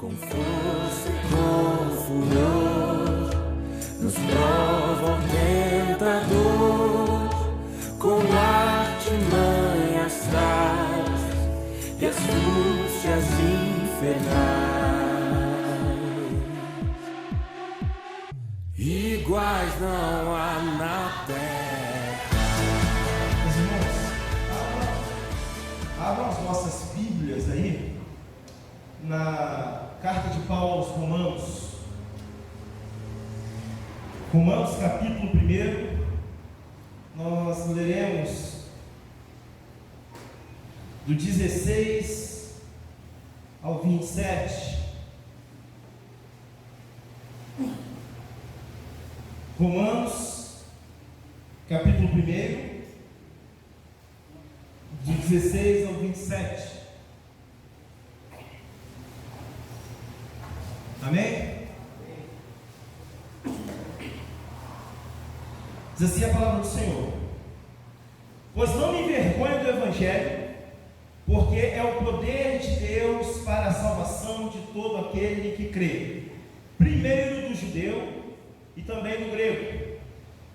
Com força e com furor, nos prova o tentador, com artimanhas traz e astúcias infernais. Iguais não há na terra. Meus irmãos, abram as vossas Bíblias aí na carta de Paulo aos Romanos. Romanos capítulo 1, nós leremos do 16 ao 27. Romanos capítulo 1, de 16 ao 27. Amém? Diz assim a palavra do Senhor: pois não me envergonho do Evangelho, porque é o poder de Deus para a salvação de todo aquele que crê, primeiro do judeu e também do grego,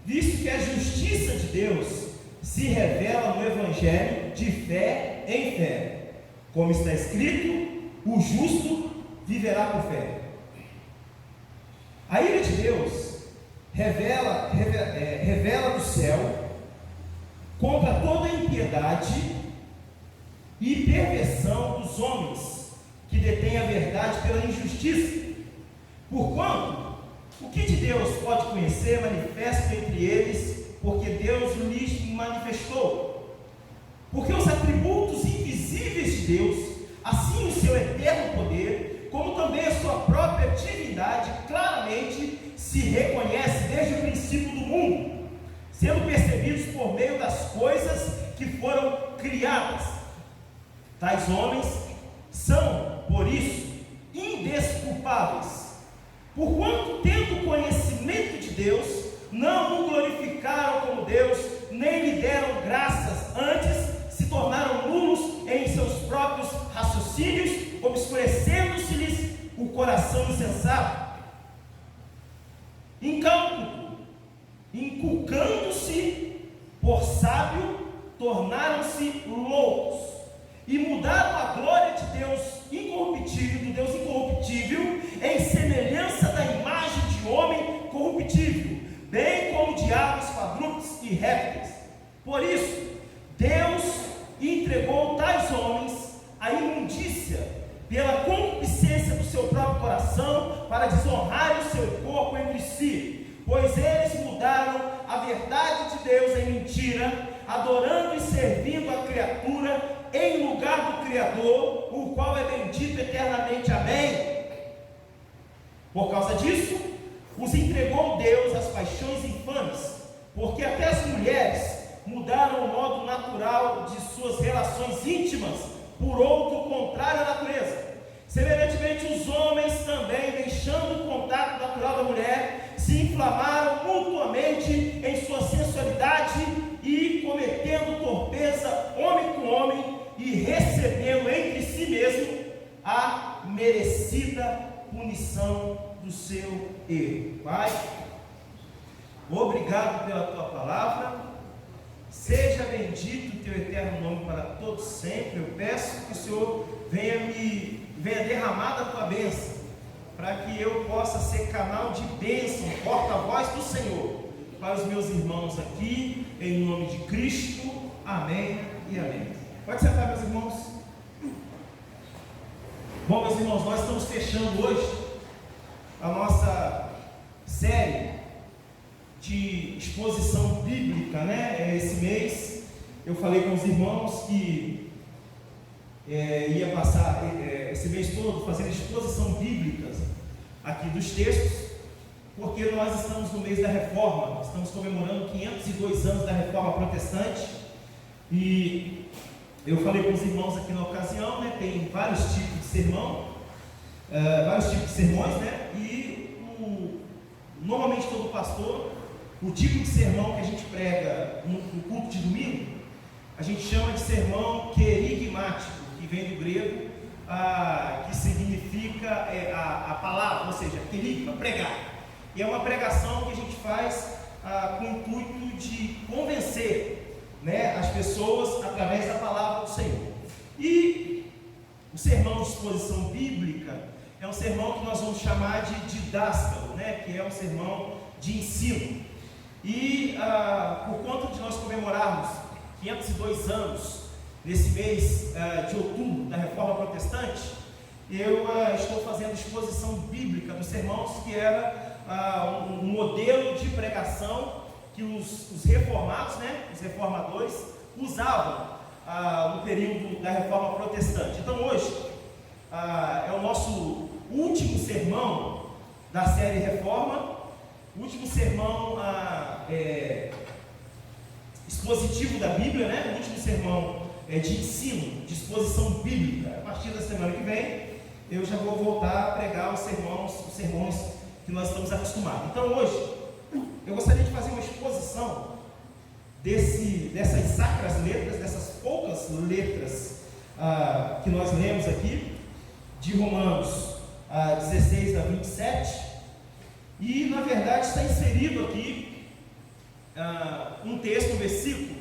visto que a justiça de Deus se revela no Evangelho de fé em fé, como está escrito: o justo viverá por fé. A ira de Deus revela do céu contra toda impiedade e perversão dos homens que detêm a verdade pela injustiça. Porquanto, o que de Deus pode conhecer manifesto entre eles, porque Deus lhes manifestou. Porque os atributos invisíveis de Deus, assim o seu eterno poder, como também a sua própria divindade, claramente se reconhece desde o princípio do mundo, sendo percebidos por meio das coisas que foram criadas. Tais homens são, por isso, indesculpáveis, porquanto, tendo conhecimento de Deus, não o glorificaram como Deus, nem lhe deram graças, antes se tornaram nulos em seus próprios raciocínios, obscurecendo-se-lhes o coração insensato. Inculcando-se por sábio, tornaram-se loucos, e mudaram a glória de Deus incorruptível, em semelhança da imagem de homem corruptível, bem como de aves, quadrúpedes e répteis. Por isso, Deus entregou tais homens à imundícia, pela concupiscência do seu próprio coração, para desonrarem o seu corpo entre si, pois eles mudaram a verdade de Deus em mentira, adorando e servindo a criatura em lugar do Criador, o qual é bendito eternamente. Amém? Por causa disso, os entregou Deus às paixões infames, porque até as mulheres mudaram o modo natural de suas relações íntimas por outro contrário à natureza. Semelhantemente, os homens também, deixando o contato natural da mulher, se inflamaram mutuamente em sua sensualidade e cometendo torpeza homem com homem, e recebendo entre si mesmo a merecida punição do seu erro. Pai, obrigado pela tua palavra. Seja bendito o teu eterno nome para todos sempre. Eu peço que o Senhor venha derramar da tua bênção, para que eu possa ser canal de bênção, porta-voz do Senhor para os meus irmãos aqui, em nome de Cristo. Amém e amém. Pode sentar, meus irmãos. Bom, meus irmãos, nós estamos fechando hoje a nossa série de exposição bíblica, né? Esse mês eu falei com os irmãos que ia passar esse mês todo fazendo exposição bíblica aqui dos textos, porque nós estamos no mês da Reforma, estamos comemorando 502 anos da Reforma Protestante, e eu falei com os irmãos aqui na ocasião, né? Tem vários tipos de sermão, vários tipos de sermões, né? E normalmente todo pastor, o tipo de sermão que a gente prega no culto de domingo, a gente chama de sermão querigmático, que vem do grego que significa a palavra, ou seja, querigma, pregar. E é uma pregação que a gente faz com o intuito de convencer, né, as pessoas através da palavra do Senhor. E o sermão de exposição bíblica é um sermão que nós vamos chamar de didástalo, né, que é um sermão de ensino. E por conta de nós comemorarmos 502 anos nesse mês de outubro da Reforma Protestante, eu estou fazendo exposição bíblica dos sermãos, que era um modelo de pregação que os reformados, né, os reformadores, usavam no período da Reforma Protestante. Então hoje é o nosso último sermão da série Reforma, último sermão expositivo da Bíblia, né? O último sermão de ensino, de exposição bíblica. A partir da semana que vem eu já vou voltar a pregar os sermões que nós estamos acostumados. Então hoje eu gostaria de fazer uma exposição dessas sacras letras, dessas poucas letras que nós lemos aqui, de Romanos 16 a 27, e na verdade está inserido aqui um texto, um versículo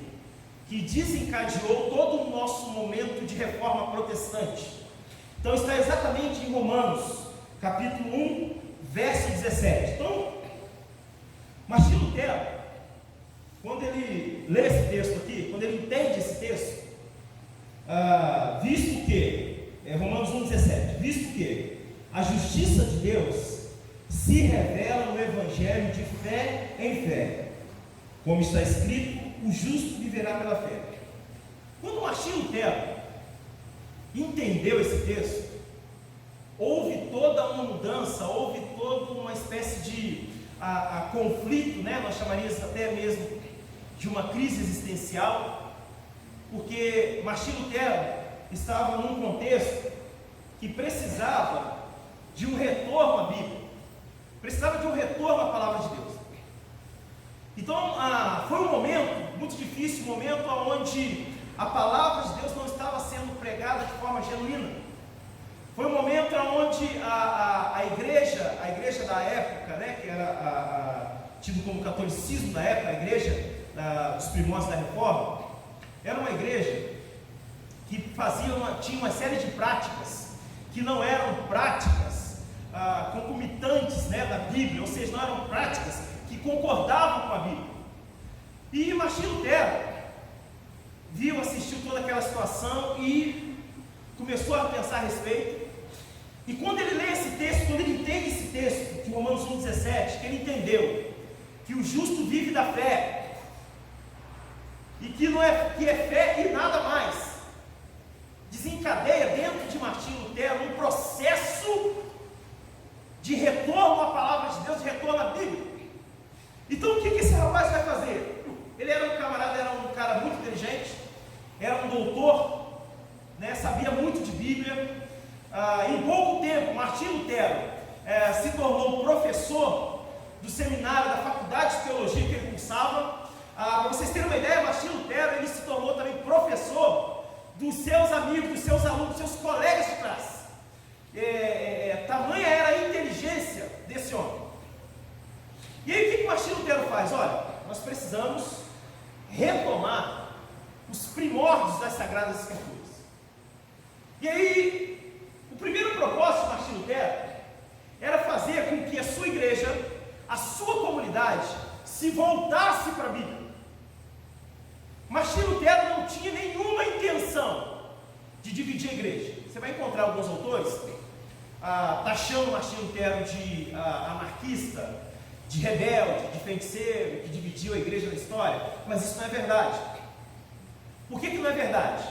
que desencadeou todo o nosso momento de reforma protestante. Então está exatamente em Romanos capítulo 1, verso 17. Então, Martinho Lutero, quando ele lê esse texto aqui, quando ele entende esse texto, visto que, Romanos 1,17, visto que a justiça de Deus se revela no Evangelho de fé em fé, como está escrito, o justo viverá pela fé. Quando Martinho Lutero entendeu esse texto, houve toda uma mudança, houve toda uma espécie de conflito, né? Nós chamaríamos até mesmo de uma crise existencial, porque Martinho Lutero estava num contexto que precisava de um retorno à Bíblia, precisava de um retorno à palavra de Deus. Então foi um momento muito difícil, um momento onde a palavra de Deus não estava sendo pregada de forma genuína. Foi um momento onde a igreja da época, né, que era tido como catolicismo da época, a igreja dos primórdios da Reforma, era uma igreja que tinha uma série de práticas que não eram práticas concomitantes, né, da Bíblia, ou seja, não eram práticas que concordavam com a Bíblia. E Martinho Lutero assistiu toda aquela situação e começou a pensar a respeito. E quando ele lê esse texto, quando ele entende esse texto de Romanos 1,17, que ele entendeu que o justo vive da fé, e que é fé e nada mais, desencadeia dentro de Martinho Lutero um processo de retorno à palavra de Deus, de retorno à Bíblia. Então o que esse rapaz vai fazer? Ele era um cara muito inteligente, era um doutor, né, sabia muito de Bíblia. Em pouco tempo, Martinho Lutero se tornou professor do seminário da faculdade de teologia que ele cursava. Para vocês terem uma ideia, Martinho Lutero ele se tornou também professor dos seus amigos, dos seus alunos, dos seus colegas de classe. Tamanha era a inteligência desse homem. E aí o que Martinho Lutero faz? Olha, nós precisamos retomar os primórdios das Sagradas Escrituras. E aí, o primeiro propósito de Martinho Lutero era fazer com que a sua igreja, a sua comunidade, se voltasse para a Bíblia. Martinho Lutero não tinha nenhuma intenção de dividir a igreja. Você vai encontrar alguns autores taxando Martinho Lutero de anarquista, de rebelde, de feiticeiro, que dividiu a igreja na história, mas isso não é verdade. Por que não é verdade?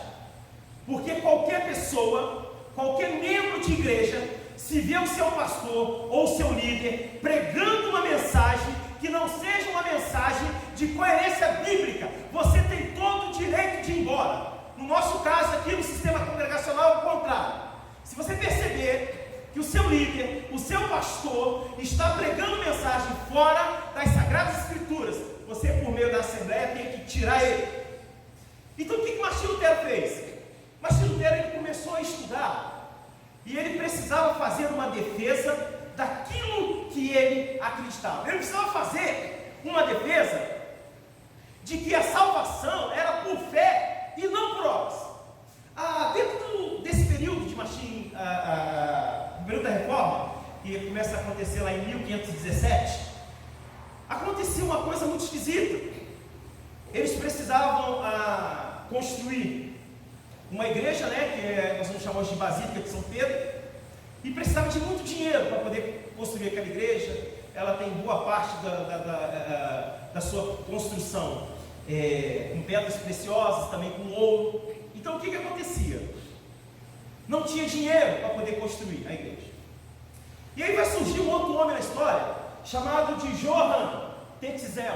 Porque qualquer pessoa, qualquer membro de igreja, se vê o seu pastor ou o seu líder pregando uma mensagem que não seja uma mensagem de coerência bíblica, você tem todo o direito de ir embora. No nosso caso aqui no sistema congregacional é o contrário. Se você perceber que o seu líder, o seu pastor está pregando mensagem fora das Sagradas Escrituras, você, por meio da Assembleia, tem que tirar ele. Então o que Martinho Lutero fez? Martinho Lutero ele começou a estudar E ele precisava fazer uma defesa daquilo que ele acreditava. Ele precisava fazer uma defesa de que a salvação era por fé e não por obras. Dentro desse período de período da Reforma, que começa a acontecer lá em 1517, acontecia uma coisa muito esquisita. Eles precisavam construir uma igreja, que nós chamamos de Basílica de São Pedro, e precisava de muito dinheiro para poder construir aquela igreja. Ela tem boa parte da sua construção com pedras preciosas, também com ouro. Então o que acontecia? Não tinha dinheiro para poder construir a igreja. E aí vai surgir um outro homem na história, chamado de Johann Tetzel.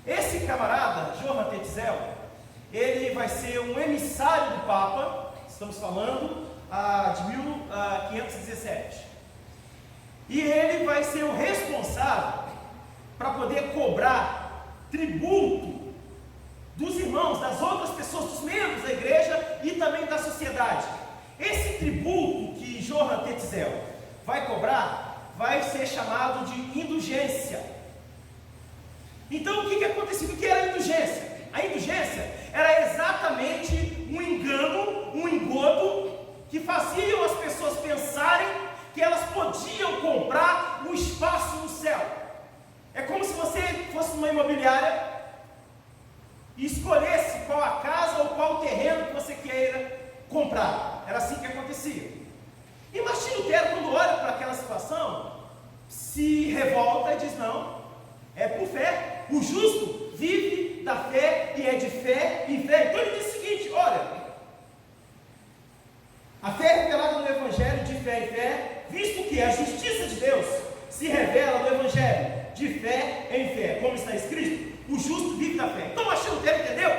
Esse camarada, Johann Tetzel, ele vai ser um emissário do Papa, estamos falando de 1517. E ele vai ser o responsável para poder cobrar tributo dos irmãos, das outras pessoas, dos membros da igreja e também da sociedade. Esse tributo que Johann Tetzel vai cobrar vai ser chamado de indulgência. Então o que acontecia? O que era a indulgência? A indulgência era exatamente um engano, um engodo que faziam as pessoas pensarem que elas podiam comprar um espaço no céu. É como se você fosse numa imobiliária e escolhesse qual a casa ou qual o terreno que você queira comprar. Era assim que acontecia. E Martim Lutero, quando olha para aquela situação, se revolta e diz: não, é por fé. O justo vive da fé e é de fé em fé. Então ele diz o seguinte: olha, a fé é revelada no Evangelho de fé em fé, visto que a justiça de Deus se revela no Evangelho de fé em fé, como está escrito, o justo vive da fé. Então Martim Lutero entendeu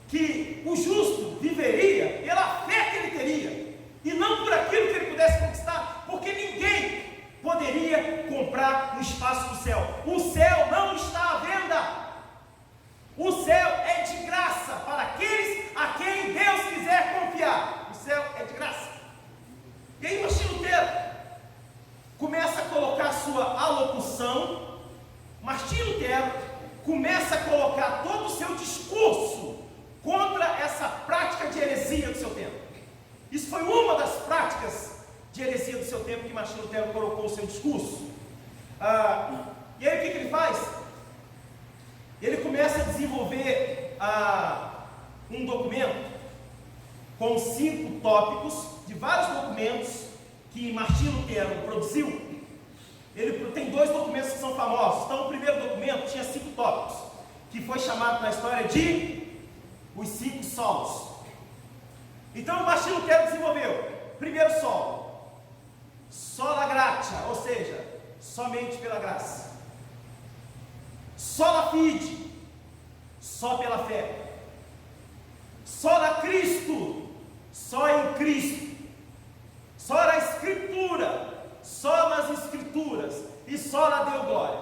que o justo viveria pela fé que ele teria, e não por aquilo que ele pudesse conquistar, porque ninguém poderia comprar um espaço no céu. O céu não está à venda. O céu é de graça para aqueles a quem Deus quiser confiar. O céu é de graça. E aí Martim Lutero começa a colocar sua alocução. Martim Lutero começa a colocar todo o seu discurso contra essa prática de heresia do seu tempo. Isso foi uma das práticas de heresia do seu tempo que Martim Lutero colocou o seu discurso. E aí o que ele faz? Ele começa a desenvolver um documento com 5 tópicos de vários documentos que Martim Lutero produziu. Ele tem 2 documentos que são famosos. Então o primeiro documento tinha 5 tópicos, que foi chamado na história de os 5 solos. Então Martim Lutero desenvolveu: primeiro solo, sola gratia, ou seja, somente pela graça. Sola fide, só pela fé. Sola Cristo, só em Cristo. Sola Escritura, só nas Escrituras. E sola Deu glória.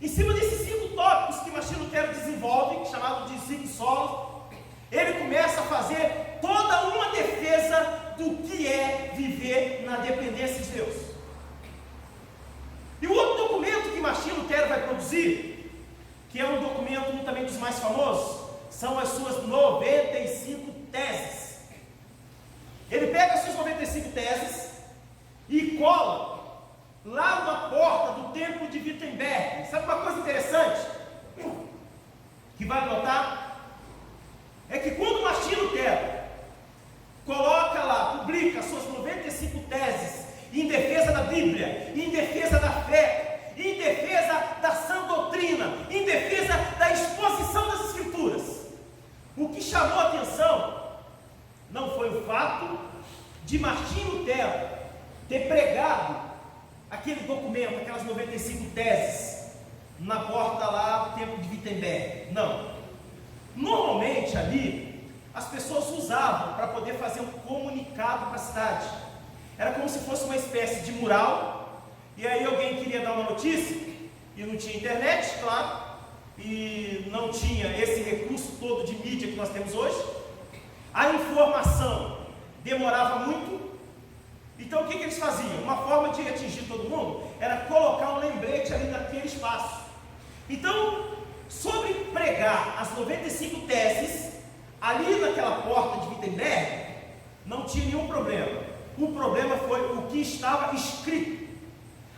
Em cima desses 5 tópicos que Martim Lutero desenvolve, chamado de 5 solos, ele começa a fazer toda uma defesa do que é viver na dependência de Deus. E o outro documento que Martim Lutero vai produzir, que é um documento também dos mais famosos, são as suas 95 teses. Ele pega as suas 95 teses e cola lá na porta do templo de Wittenberg. Sabe uma coisa interessante que vai notar? É que quando Martim Lutero coloca lá, publica as suas 95 teses em defesa da Bíblia, em defesa da fé, em defesa da sã doutrina, em defesa da exposição das Escrituras, o que chamou a atenção não foi o fato de Martim Lutero ter pregado aquele documento, aquelas 95 teses, na porta lá do templo de Wittenberg. Não. Normalmente ali, as pessoas usavam para poder fazer um comunicado para a cidade. Era como se fosse uma espécie de mural, e aí alguém queria dar uma notícia, e não tinha internet, claro, e não tinha esse recurso todo de mídia que nós temos hoje. A informação demorava muito, Então o que eles faziam? Uma forma de atingir todo mundo era colocar um lembrete ali naquele espaço. Então, sobre pregar as 95 teses, ali naquela porta de Wittenberg, não tinha nenhum problema. O problema foi o que estava escrito.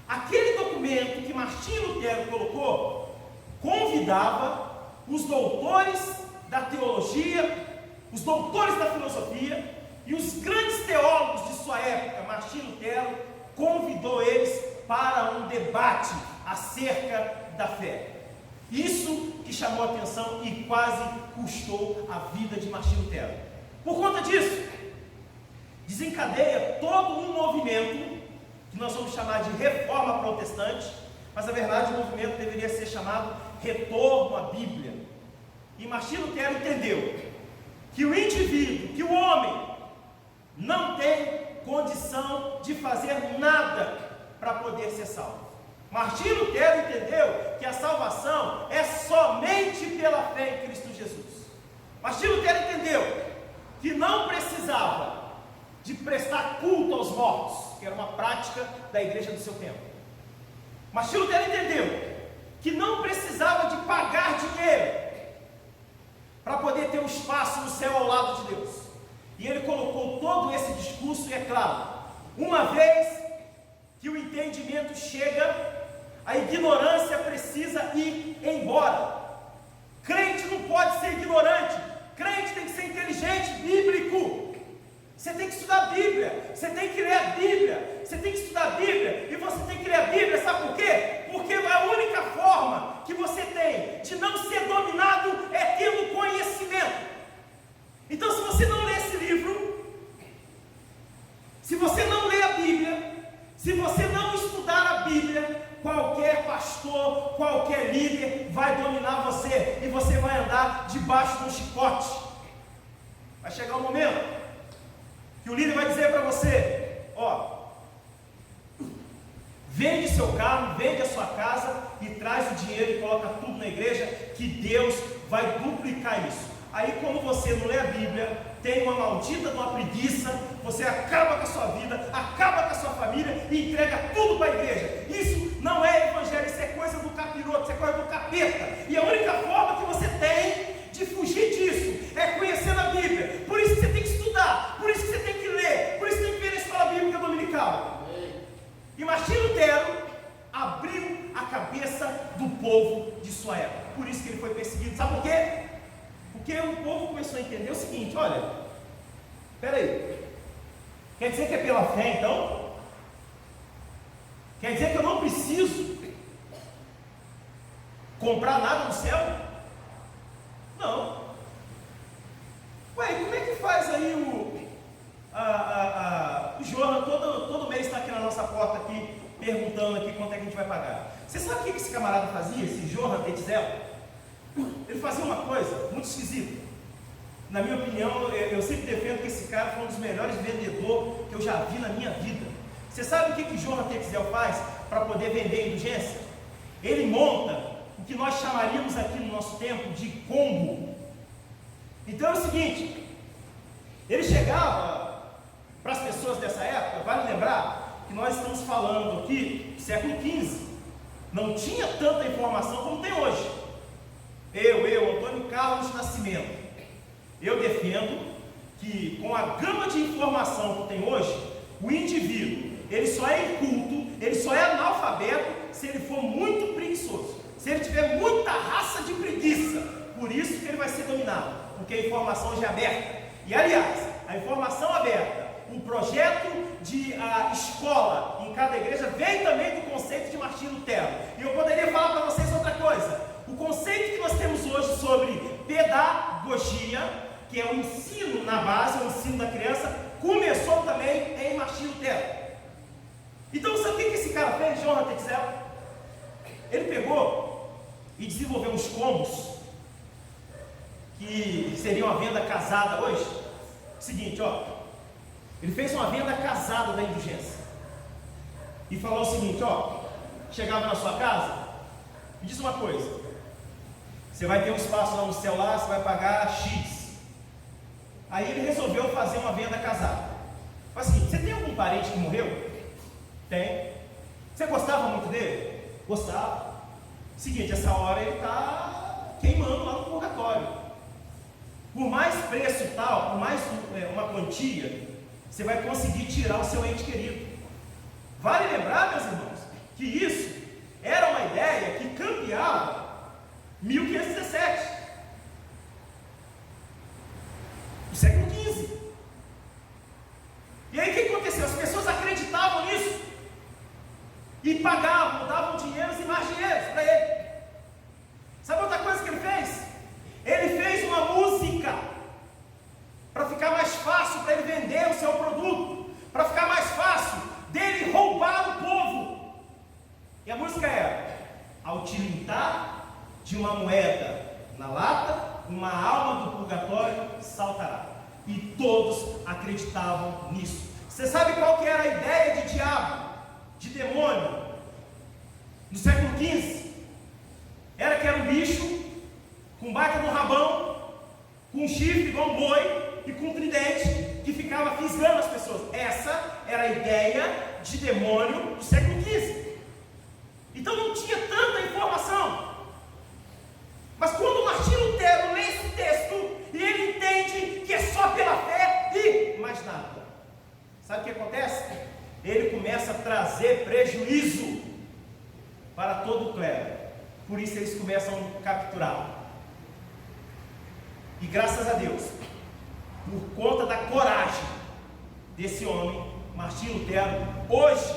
Aquele documento que Martinho Lutero colocou, convidava os doutores da teologia, os doutores da filosofia e os grandes teólogos de sua época. Martinho Lutero convidou eles para um debate acerca da fé. Isso que chamou a atenção e quase custou a vida de Martinho Lutero. Por conta disso, desencadeia todo um movimento que nós vamos chamar de reforma protestante, mas na verdade o movimento deveria ser chamado retorno à Bíblia. E Martinho Lutero entendeu que o indivíduo, que o homem, não tem condição de fazer nada para poder ser salvo. Martinho Lutero entendeu que a salvação é somente pela fé em Cristo Jesus. Martinho Lutero entendeu que não precisava de prestar culto aos mortos, que era uma prática da igreja do seu tempo. Martinho Lutero entendeu que não precisava de pagar dinheiro para poder ter um espaço no céu ao lado de Deus. E ele colocou todo esse discurso, e é claro, uma vez que o entendimento chega, a ignorância precisa ir embora. Crente não pode ser ignorante, crente tem que ser inteligente, bíblico. Você tem que estudar a Bíblia, você tem que ler a Bíblia, você tem que estudar a Bíblia, e você tem que ler a Bíblia, sabe por quê? Porque a única forma que você tem de não ser dominado é tendo conhecimento. Então, se você não lê esse livro, se você não lê a Bíblia, se você não estudar a Bíblia, qualquer pastor, qualquer líder vai dominar você, e você vai andar debaixo de um chicote. Vai chegar um momento que o líder vai dizer para você: ó, vende seu carro, vende a sua casa e traz o dinheiro e coloca tudo na igreja, que Deus vai duplicar isso. Aí, como você não lê a Bíblia, tem uma maldita de uma preguiça, você acaba com a sua vida, acaba com a sua família e entrega tudo para a igreja. Isso não é evangelho, isso é coisa do capiroto, isso é coisa do capeta. E a única forma que você tem de fugir disso é conhecendo a Bíblia. Por isso que você tem que estudar, por isso que você tem que ler, por isso que tem que vir na escola bíblica dominical. E Martinho Lutero abriu a cabeça do povo de sua época. Por isso que ele foi perseguido. Sabe por quê? Porque o povo começou a entender o seguinte: olha, espera aí, quer dizer que é pela fé então? Quer dizer que eu não preciso comprar nada no céu? Não. Ué, como é que faz aí o Johan todo mês está aqui na nossa porta aqui, perguntando aqui quanto é que a gente vai pagar? Você sabe o que esse camarada fazia, esse Johan Tetzel? Ele fazia uma coisa muito esquisita. Na minha opinião, eu sempre defendo que esse cara foi um dos melhores vendedores que eu já vi na minha vida. Você sabe o que Johan Tetzel faz para poder vender indulgência? Ele monta o que nós chamaríamos aqui no nosso tempo de combo. Então é o seguinte: ele chegava para as pessoas dessa época, vale lembrar que nós estamos falando aqui do século XV, não tinha tanta informação como tem hoje. Antônio Carlos Nascimento, eu defendo que com a gama de informação que tem hoje, o indivíduo, ele só é inculto, ele só é analfabeto se ele for muito preguiçoso, se ele tiver muita raça de preguiça. Por isso que ele vai ser dominado, porque a informação já é aberta. E aliás, a informação aberta, o projeto de escola em cada igreja vem também do conceito de Martinho Lutero. E eu poderia falar para vocês outra coisa. O conceito que nós temos hoje sobre pedagogia, que é o ensino na base, o ensino da criança, começou também em Martinho Lutero. Então, sabe o que esse cara fez, Johan Tetzel? Ele pegou e desenvolveu uns combos que seriam a venda casada hoje. Seguinte, ó, ele fez uma venda casada da indulgência e falou o seguinte: ó, chegava na sua casa, me diz uma coisa, você vai ter um espaço lá no céu lá, você vai pagar X. Aí ele resolveu fazer uma venda casada. Assim, você tem algum parente que morreu? Tem. Você gostava muito dele? Gostava. Seguinte, essa hora ele está queimando lá no purgatório. Por mais preço e tal, por mais uma quantia, você vai conseguir tirar o seu ente querido. Vale lembrar, meus irmãos, que isso era uma ideia que campeava 1517, do século XV. E aí o que aconteceu? As pessoas acreditavam nisso e pagavam, davam dinheiros e mais dinheiros para ele. Sabe outra coisa que ele fez? Ele fez uma música para ficar mais fácil para ele vender o seu produto, para ficar mais fácil dele roubar o povo. E a música era: ao tilintar de uma moeda na lata, uma alma do purgatório saltará. E todos acreditavam nisso. Você sabe qual que era a ideia de diabo, de demônio, no século XV? Era que era um bicho com baita no rabão, com um chifre igual um boi e com um tridente que ficava fisgando as pessoas. Essa era a ideia de demônio do século XV. Então não tinha tanta informação. Mas quando Martinho Lutero lê esse texto e ele entende que é só pela fé e mais nada, sabe o que acontece? Ele começa a trazer prejuízo para todo o clero. Por isso eles começam a capturá-lo. E graças a Deus, por conta da coragem desse homem, Martinho Lutero, hoje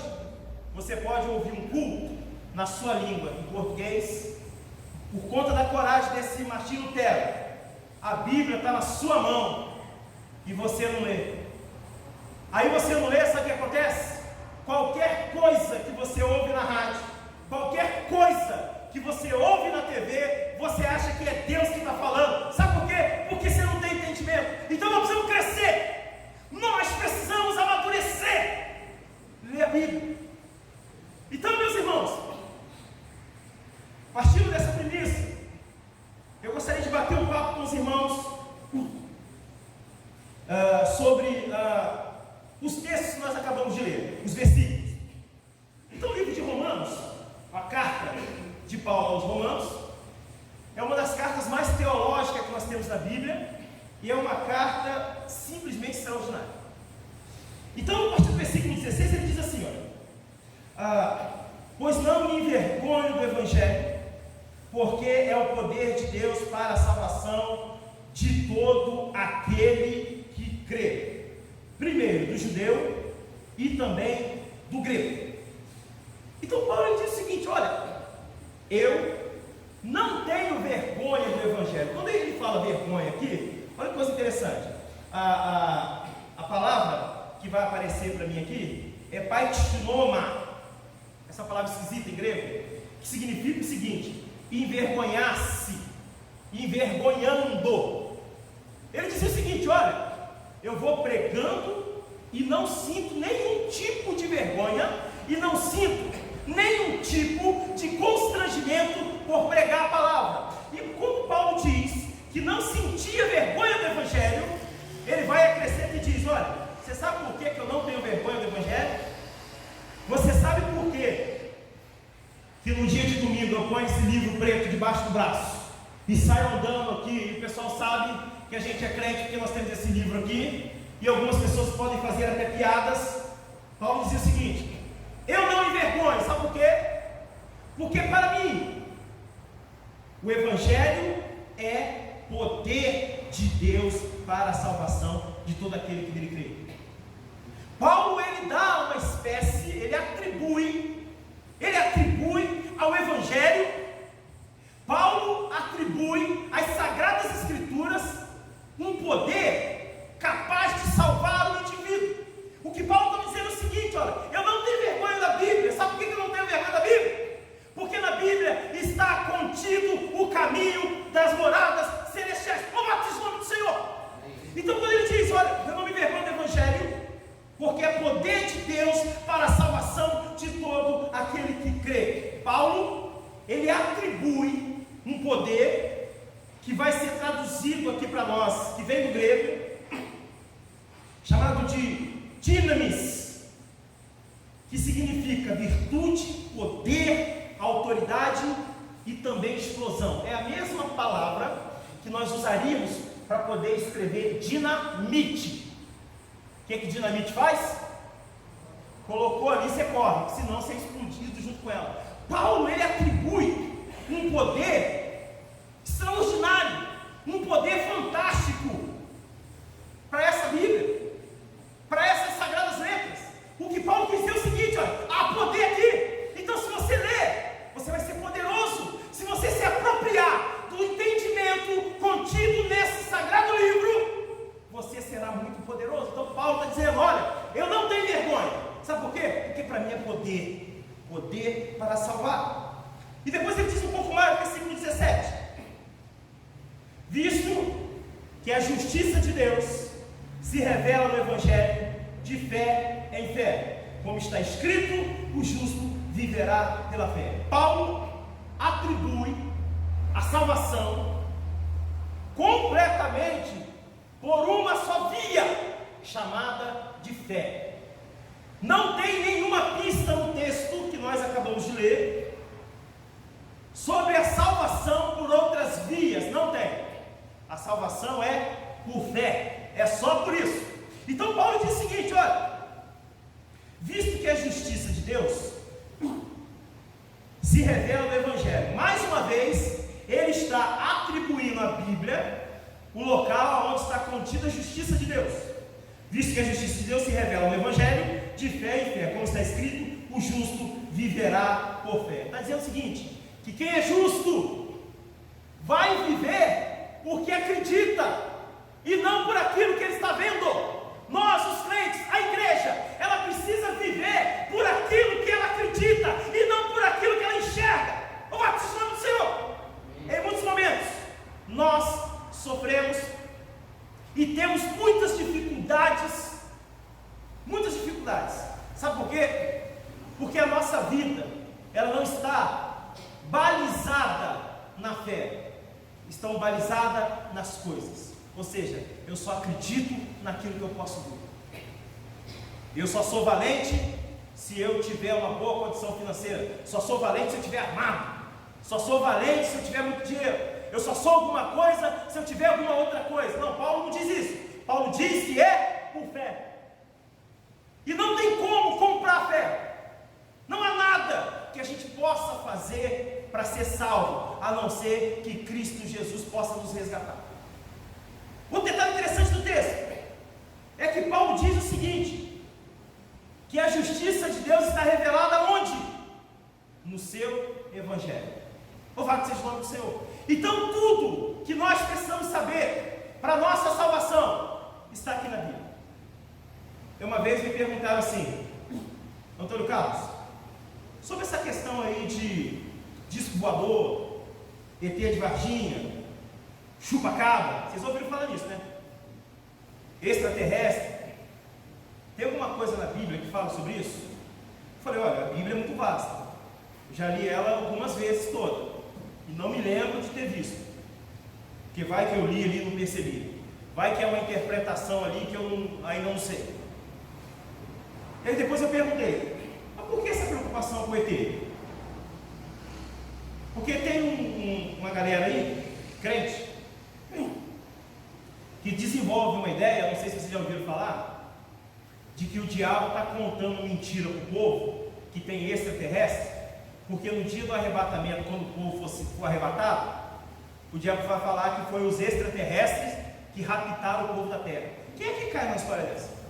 você pode ouvir um culto na sua língua, em português. Por conta da coragem desse Martinho Lutero, a Bíblia está na sua mão e você não lê. Aí você não lê, sabe o que acontece? Qualquer coisa que você ouve na rádio, qualquer coisa que você ouve na TV, você acha que é Deus que está falando. Sabe por quê? Porque você não tem entendimento. Então nós precisamos crescer, nós precisamos amadurecer, ler a Bíblia. Então, meus irmãos, partindo dessa premissa, eu gostaria de bater um papo com os irmãos sobre os textos que nós acabamos de ler, os versículos. Então, o livro de Romanos, a carta de Paulo aos Romanos, é uma das cartas mais teológicas que nós temos na Bíblia, e é uma carta simplesmente extraordinária. Então, a partir do versículo 16, ele diz assim, olha: pois não me envergonho do Evangelho, porque é o poder de Deus para a salvação de todo aquele que crê, primeiro do judeu e também do grego. Então Paulo ele diz o seguinte: olha, eu não tenho vergonha do Evangelho. Quando ele fala vergonha aqui, olha que coisa interessante, a palavra que vai aparecer para mim aqui é paitinoma, essa palavra esquisita em grego, que significa o seguinte: envergonhar-se, envergonhando. Ele dizia o seguinte: olha, eu vou pregando e não sinto nenhum tipo de vergonha, e não sinto nenhum tipo de constrangimento por pregar a palavra. E quando Paulo diz que não sentia vergonha do Evangelho, ele vai acrescentar e diz: olha, você sabe por que eu não tenho vergonha do Evangelho? Você sabe por quê que no dia de domingo eu ponho esse livro preto debaixo do braço e saio andando aqui, e o pessoal sabe que a gente é crente porque nós temos esse livro aqui, e algumas pessoas podem fazer até piadas. Paulo dizia o seguinte: eu não me envergonho. Sabe por quê? Porque para mim o Evangelho é poder de Deus para a salvação de todo aquele que nele crê. Paulo ele dá uma espécie, ele atribui ao Evangelho, Paulo atribui às Sagradas Escrituras um poder capaz de salvar o indivíduo. O que Paulo está dizendo é o seguinte: olha, eu não tenho vergonha da Bíblia. Sabe por que eu não tenho vergonha da Bíblia? Porque na Bíblia está contido o caminho das moradas celestiais. Louvado seja o nome do Senhor. Então quando ele diz: olha, eu não me vergonho do Evangelho, porque é poder de Deus para a salvação de todo aquele que crê. Paulo, ele atribui um poder que vai ser traduzido aqui para nós, que vem do grego, chamado de Dinamis, que significa virtude, poder, autoridade e também explosão. É a mesma palavra que nós usaríamos para poder escrever dinamite. O que dinamite faz? Colocou ali, você corre, senão você é explodido junto com ela. Paulo, ele atribui um poder extraordinário, um poder fantástico para essa Bíblia, para essas sagradas letras. O que Paulo quis dizer é o seguinte: olha, há poder aqui. Então, se você ler, você vai ser poderoso. Se você se apropriar do entendimento contido nesse sagrado livro, você será muito poderoso. Então, Paulo está dizendo: olha, eu não tenho vergonha. Sabe por quê? Porque para mim é poder, poder para salvar. E depois ele diz um pouco mais, versículo 17: visto que a justiça de Deus se revela no Evangelho de fé em fé, como está escrito, o justo viverá pela fé. Paulo atribui a salvação completamente por uma só via, chamada de fé. Não tem nenhuma pista no texto que nós acabamos de ler sobre a salvação por outras vias. Não tem. A salvação é por fé. É só por isso. Então Paulo diz o seguinte: olha, visto que a justiça de Deus se revela no Evangelho, mais uma vez ele está atribuindo à Bíblia o local onde está contida a justiça de Deus. Visto que a justiça de Deus se revela no Evangelho de fé em fé, como está escrito, o justo viverá por fé. Está dizendo o seguinte: que quem é justo vai viver porque acredita e não por aquilo que ele está vendo. Nós, os crentes, a igreja, ela precisa viver por aquilo que ela acredita e não por aquilo que ela enxerga. O batismo do Senhor. Em muitos momentos nós sofremos e temos muitas dificuldades. Muitas dificuldades. Sabe por quê? Porque a nossa vida, ela não está balizada na fé, está balizada nas coisas. Ou seja, eu só acredito naquilo que eu posso ver. Eu só sou valente se eu tiver uma boa condição financeira. Só sou valente se eu tiver armado. Só sou valente se eu tiver muito dinheiro. Eu só sou alguma coisa se eu tiver alguma outra coisa. Não, Paulo não diz isso. Paulo diz que é por fé. E não tem como comprar a fé. Não há nada que a gente possa fazer para ser salvo, a não ser que Cristo Jesus possa nos resgatar. Um detalhe interessante do texto é que Paulo diz o seguinte: que a justiça de Deus está revelada onde? No seu Evangelho. Louvado seja o nome do Senhor. Então tudo que nós precisamos saber para a nossa salvação está aqui na Bíblia. Uma vez me perguntaram assim: Antônio Carlos, sobre essa questão aí de disco voador, ET de Varginha, chupa-cabra, vocês ouviram falar nisso, né? Extraterrestre, tem alguma coisa na Bíblia que fala sobre isso? Eu falei: olha, a Bíblia é muito vasta, eu já li ela algumas vezes toda, e não me lembro de ter visto, porque vai que eu li ali e não percebi, vai que é uma interpretação ali que eu ainda não sei. E aí depois eu perguntei: mas por que essa preocupação com o ET? Porque tem uma galera aí, crente, que desenvolve uma ideia, não sei se vocês já ouviram falar, de que o diabo está contando mentira para o povo, que tem extraterrestre, porque no dia do arrebatamento, quando o povo for arrebatado, o diabo vai falar que foi os extraterrestres que raptaram o povo da terra. Quem é que cai numa história dessa?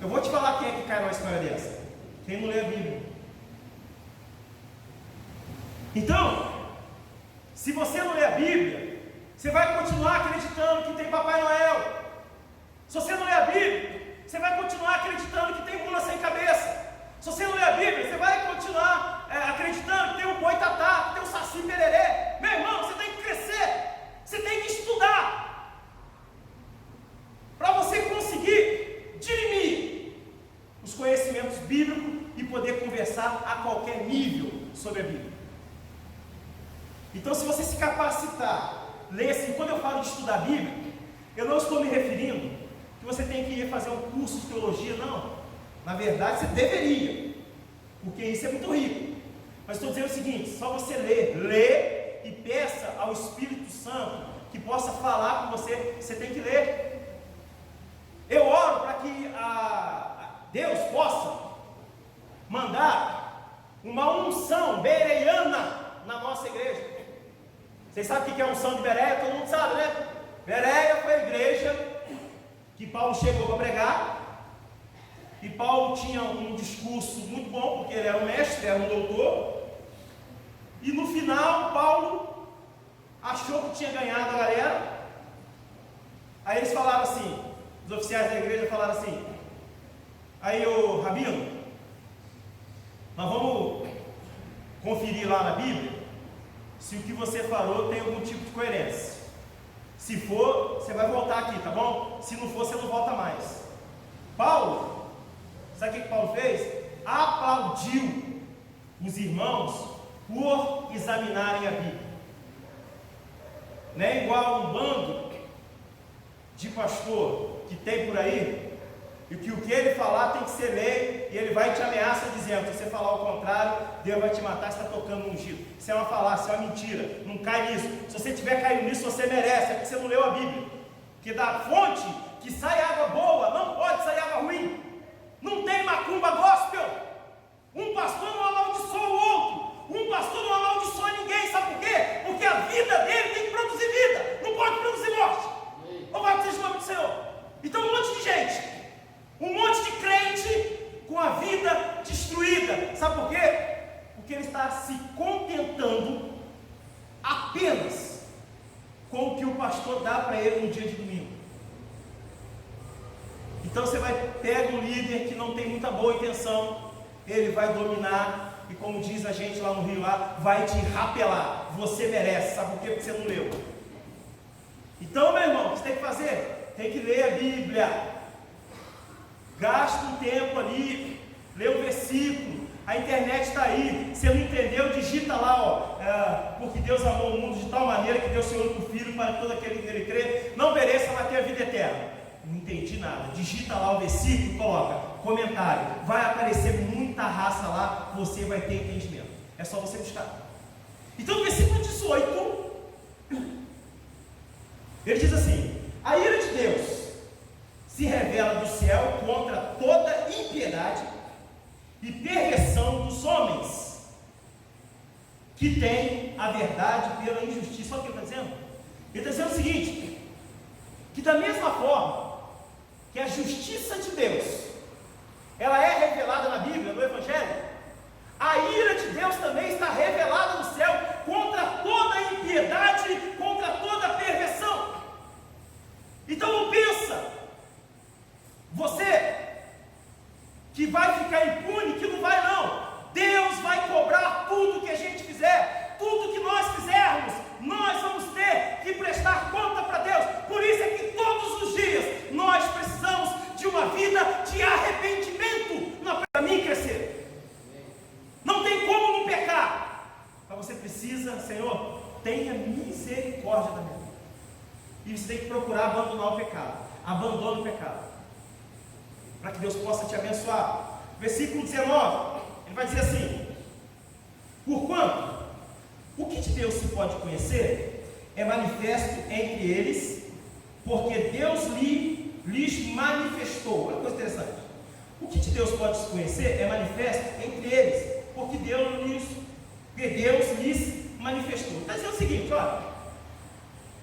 Eu vou te falar quem é que cai numa história dessa: quem não lê a Bíblia. Então, se você não lê a Bíblia, você vai continuar acreditando que tem Papai Noel. Se você não lê a Bíblia, você vai continuar acreditando que tem mula sem cabeça. Se você não lê a Bíblia, você vai continuar acreditando que tem um boitatá, que tem um saci pererê. Meu irmão, você tem que crescer, você tem que estudar, para você conseguir dirimir os conhecimentos bíblicos e poder conversar a qualquer nível sobre a Bíblia. Então, se você se capacitar, ler assim, quando eu falo de estudar a Bíblia, eu não estou me referindo que você tem que ir fazer um curso de teologia, não. Na verdade, você deveria, porque isso é muito rico. Mas estou dizendo o seguinte: só você lê e peça ao Espírito Santo que possa falar com você. Você tem que ler. Eu oro para que Deus possa mandar uma unção bereiana na nossa igreja. Vocês sabem o que é a unção de Bereia? Todo mundo sabe, né? Bereia foi a igreja que Paulo chegou para pregar. E Paulo tinha um discurso muito bom, porque ele era um mestre, era um doutor. E no final, Paulo achou que tinha ganhado a galera. Aí eles falaram assim, os oficiais da igreja falaram assim: aí, ô Rabino, nós vamos conferir lá na Bíblia se o que você falou tem algum tipo de coerência. Se for, você vai voltar aqui, tá bom? Se não for, você não volta mais. Paulo, sabe o que Paulo fez? Aplaudiu os irmãos por examinarem a Bíblia. Não é igual um bando de pastor que tem por aí, e que o que ele falar tem que ser lei, e ele vai te ameaçar dizendo: se você falar o contrário, Deus vai te matar, você está tocando no ungido. Isso é uma falácia, é uma mentira, não cai nisso. Se você tiver caído nisso, você merece, é porque você não leu a Bíblia. Porque da fonte que sai água boa, não pode sair água ruim. Não tem macumba gospel. Um pastor não amaldiçoa o outro, um pastor não amaldiçoa ninguém, sabe por quê? Porque a vida dele tem que produzir vida, não pode produzir morte. Louvado seja o nome do Senhor. Então um monte de gente, um monte de crente com a vida destruída. Sabe por quê? Porque ele está se contentando apenas com o que o pastor dá para ele no dia de domingo. Então você vai pegar um líder que não tem muita boa intenção, ele vai dominar, e como diz a gente lá no Rio, vai te rapelar. Você merece, sabe por quê? Porque você não leu. Então, meu irmão, o que você tem que fazer? Tem que ler a Bíblia. Gasta um tempo ali, lê o versículo. A internet está aí. Se não entendeu, digita lá, porque Deus amou o mundo de tal maneira que deu o seu único filho para todo aquele que nele crê, não pereça, mas ter a vida eterna. Não entendi nada. Digita lá o versículo, coloca comentário. Vai aparecer muita raça lá, você vai ter entendimento. É só você buscar. Então, no versículo 18, ele diz assim: a ira de Deus se revela do céu contra toda impiedade e perversão dos homens que têm a verdade pela injustiça. Olha o que ele está dizendo? Ele está dizendo o seguinte: que da mesma forma que a justiça de Deus, ela é revelada na Bíblia, no Evangelho, a ira de Deus também está revelada no céu contra toda impiedade, contra toda perversão. Então não pensa, você que vai ficar impune, que não vai não. Deus vai cobrar tudo que a gente fizer, tudo que nós fizermos, nós vamos ter que prestar conta para Deus. Por isso é que todos os dias nós precisamos de uma vida de arrependimento para mim crescer. Não tem como não pecar, mas você precisa: Senhor, tenha misericórdia da minha vida. E você tem que procurar abandonar o pecado. Abandone o pecado, para que Deus possa te abençoar. Versículo 19, ele vai dizer assim: porquanto o que de Deus se pode conhecer é manifesto entre eles, porque Deus lhes manifestou. Olha que coisa interessante. O que de Deus pode se conhecer é manifesto entre eles, porque Deus lhes manifestou. Está dizendo o seguinte: olha,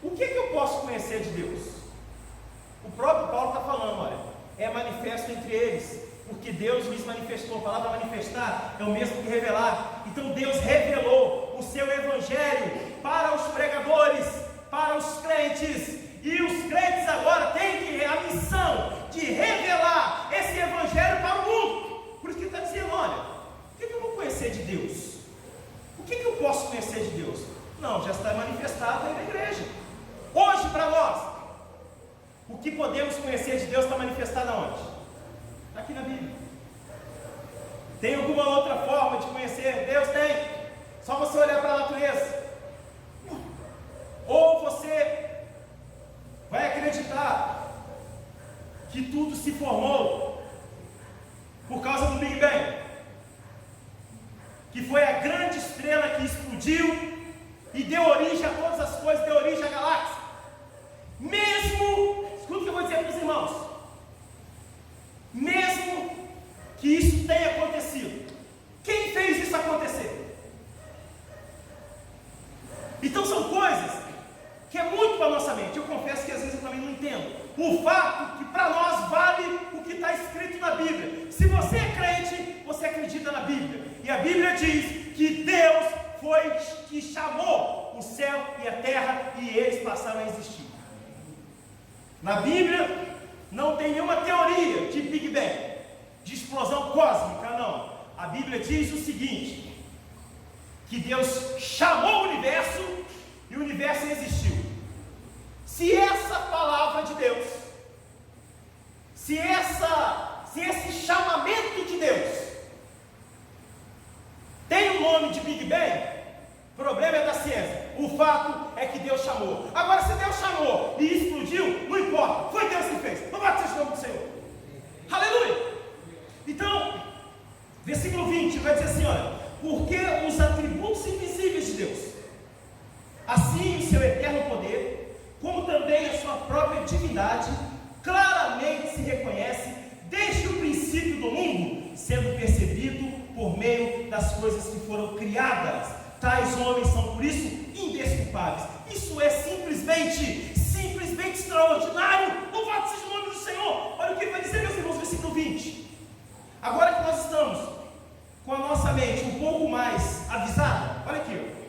o que eu posso conhecer de Deus? O próprio Paulo está falando, olha, é manifesto entre eles, porque Deus lhes manifestou. A palavra manifestar é o mesmo que revelar. Então Deus revelou o seu evangelho para os pregadores, para os crentes, e os crentes agora têm a missão de revelar esse evangelho para o mundo. Por isso que ele está dizendo: olha, o que eu vou conhecer de Deus? O que eu posso conhecer de Deus? Não, já está manifestado aí na igreja. Hoje, para nós, o que podemos conhecer de Deus está manifestado aonde? Está aqui na Bíblia. Tem alguma outra forma de conhecer Deus? Tem. Só você olhar para a natureza. Ou você vai acreditar que se formou por causa do Big Bang, que foi a grande estrela que explodiu e deu origem a todas as coisas, deu origem à galáxia. Mesmo, escuta o que eu vou dizer para os irmãos, mesmo que isso tenha acontecido, quem fez isso acontecer? Então são coisas que é muito para a nossa mente. Eu confesso que às vezes eu também não entendo. O fato que para nós vale o que está escrito na Bíblia. Se você é crente, você acredita na Bíblia. E a Bíblia diz que Deus foi que chamou o céu e a terra e eles passaram a existir. Na Bíblia não tem nenhuma teoria de Big Bang, de explosão cósmica, não. A Bíblia diz o seguinte, que Deus chamou o universo e o universo existiu. Se essa palavra de Deus, se esse chamamento de Deus tem o nome de Big Bang, o problema é da ciência. O fato é que Deus chamou. Agora, se Deus chamou e explodiu, não importa, foi Deus que fez. Louvado seja o nome do Senhor. Aleluia! Então, versículo 20 vai dizer assim, olha, porque os atributos invisíveis de Deus, assim o seu eterno poder, como também a sua própria divindade, claramente se reconhece desde o princípio do mundo, sendo percebido por meio das coisas que foram criadas. Tais homens são por isso indesculpáveis. Isso é simplesmente extraordinário. Louvado seja o nome do Senhor. Olha o que ele vai dizer, meus irmãos, versículo 20. Agora que nós estamos com a nossa mente um pouco mais avisada, olha aqui, ó.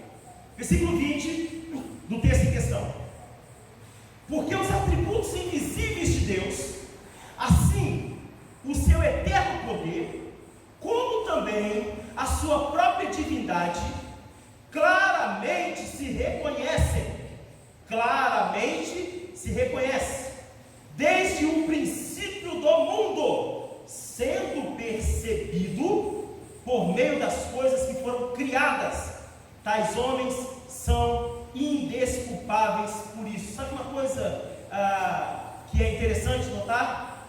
Versículo 20 do texto em questão. Porque os atributos invisíveis de Deus, assim o seu eterno poder, como também a sua própria divindade, claramente se reconhece, desde o princípio do mundo, sendo percebido por meio das coisas que foram criadas. Tais homens são indesculpáveis por isso. Sabe uma coisa que é interessante notar?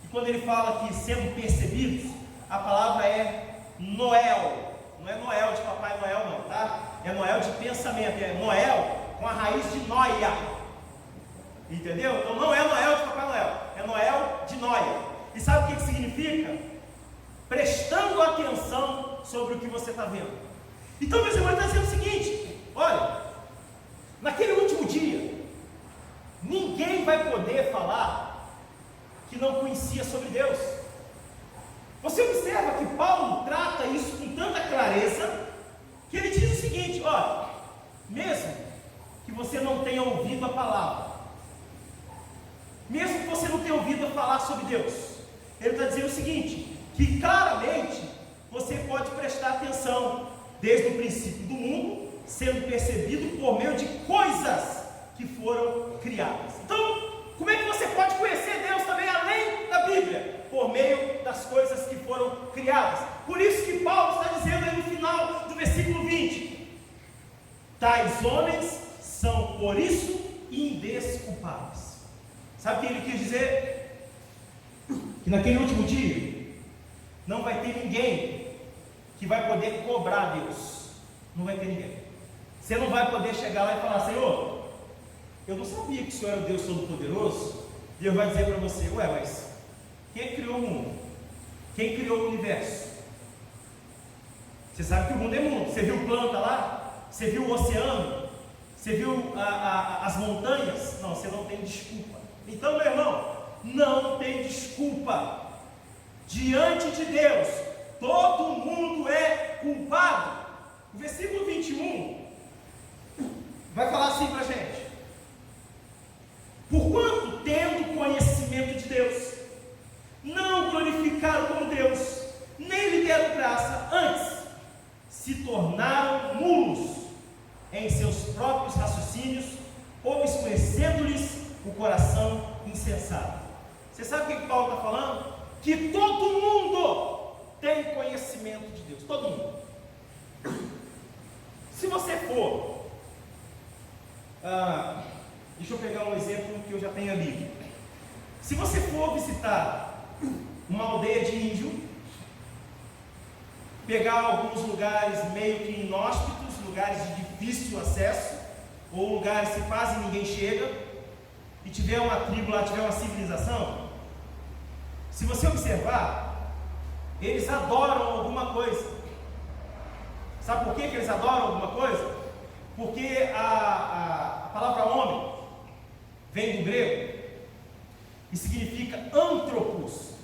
Que quando ele fala que sendo percebidos, a palavra é Noel. Não é Noel de Papai Noel não, tá? É Noel de pensamento, é Noel com a raiz de noia. Entendeu? Então não é Noel de Papai Noel, é Noel de noia. E sabe o que significa? Prestando atenção sobre o que você está vendo. Então, meus irmãos, está dizendo o seguinte: olha, naquele último dia, ninguém vai poder falar que não conhecia sobre Deus. Você observa que Paulo trata isso com tanta clareza, que ele diz o seguinte: olha, mesmo que você não tenha ouvido a palavra, mesmo que você não tenha ouvido falar sobre Deus, ele está dizendo o seguinte, que claramente você pode prestar atenção desde o princípio do mundo, sendo percebido por meio de coisas que foram criadas. Então, como é que você pode conhecer Deus também além da Bíblia? Por meio das coisas que foram criadas. Por isso que Paulo está dizendo aí no final do versículo 20: tais homens são por isso indesculpáveis. Sabe o que ele quis dizer? Que naquele último dia não vai ter ninguém que vai poder cobrar Deus. Não vai ter ninguém. Você não vai poder chegar lá e falar: Senhor, eu não sabia que o Senhor era o Deus Todo-Poderoso. E Deus vai dizer para você: ué, mas quem criou o mundo? Quem criou o universo? Você sabe que o mundo é mundo. Você viu planta lá? Você viu o oceano? Você viu as montanhas? Não, você não tem desculpa. Então, meu irmão, não tem desculpa. Diante de Deus, todo mundo é culpado. O versículo 21 vai falar assim para a gente: porquanto, tendo conhecimento de Deus, não glorificaram como Deus, nem lhe deram graça, antes se tornaram mulos em seus próprios raciocínios, obscurecendo-lhes o coração insensato. Você sabe o que Paulo está falando? Que todo mundo tem conhecimento de Deus, todo mundo. Se você for, deixa eu pegar um exemplo que eu já tenho ali. Se você for visitar uma aldeia de índio, pegar alguns lugares meio que inóspitos, lugares de difícil acesso, ou lugares que quase ninguém chega, e tiver uma tribo lá, tiver uma civilização, se você observar, eles adoram alguma coisa. Sabe por que eles adoram alguma coisa? Porque a palavra homem vem do grego e significa antropos.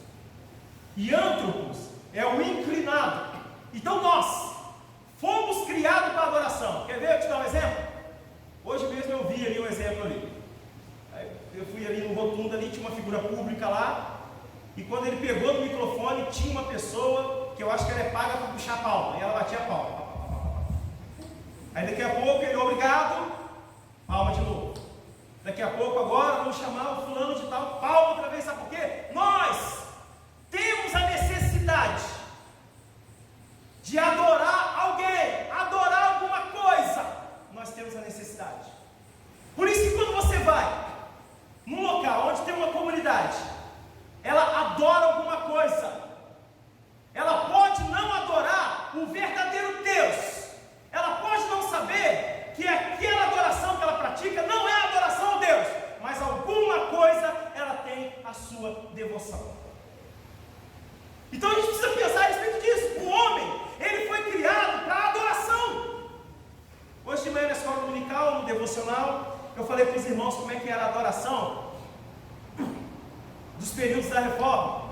E antropos é o inclinado. Então nós fomos criados para adoração. Quer ver? Eu te dar um exemplo? Hoje mesmo eu vi ali um exemplo ali. Eu fui ali no rotundo ali, tinha uma figura pública lá. E quando ele pegou no microfone, tinha uma pessoa que eu acho que ela é paga para puxar a palma. E ela batia a palma. Aí daqui a pouco ele, obrigado, palma de novo. Daqui a pouco agora vamos chamar o fulano de tal, palma outra vez. Sabe por quê? Nós temos a necessidade de adorar alguém, adorar alguma coisa. Nós temos a necessidade. Por isso que quando você vai num local onde tem uma comunidade, ela adora alguma coisa. Ela pode não adorar o verdadeiro Deus. Ela pode não saber que aquela adoração que ela pratica não é adoração a Deus, mas alguma coisa ela tem a sua devoção. Então a gente precisa pensar a respeito disso. O homem, ele foi criado para adoração. Hoje de manhã na escola dominical, no devocional, eu falei para os irmãos como é que era a adoração dos períodos da reforma.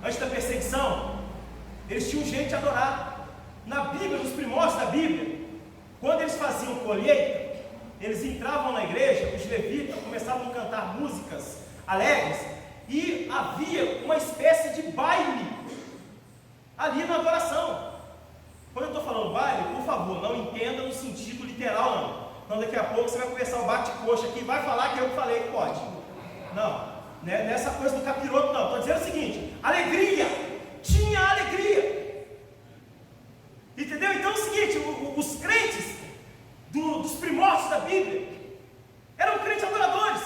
Antes da perseguição, eles tinham jeito de adorar. Na Bíblia, nos primórdios da Bíblia, quando eles faziam colheita, eles entravam na igreja, os levitas começavam a cantar músicas alegres, e havia uma espécie de baile ali na adoração. Quando eu estou falando baile, por favor, não entenda no sentido literal não. Então daqui a pouco você vai começar o bate-coxa aqui, vai falar que eu falei que pode. Não, né? Nessa coisa do capiroto não. Estou dizendo o seguinte: alegria, tinha alegria. Entendeu? Então é o seguinte, os crentes dos primórdios da Bíblia eram crentes adoradores.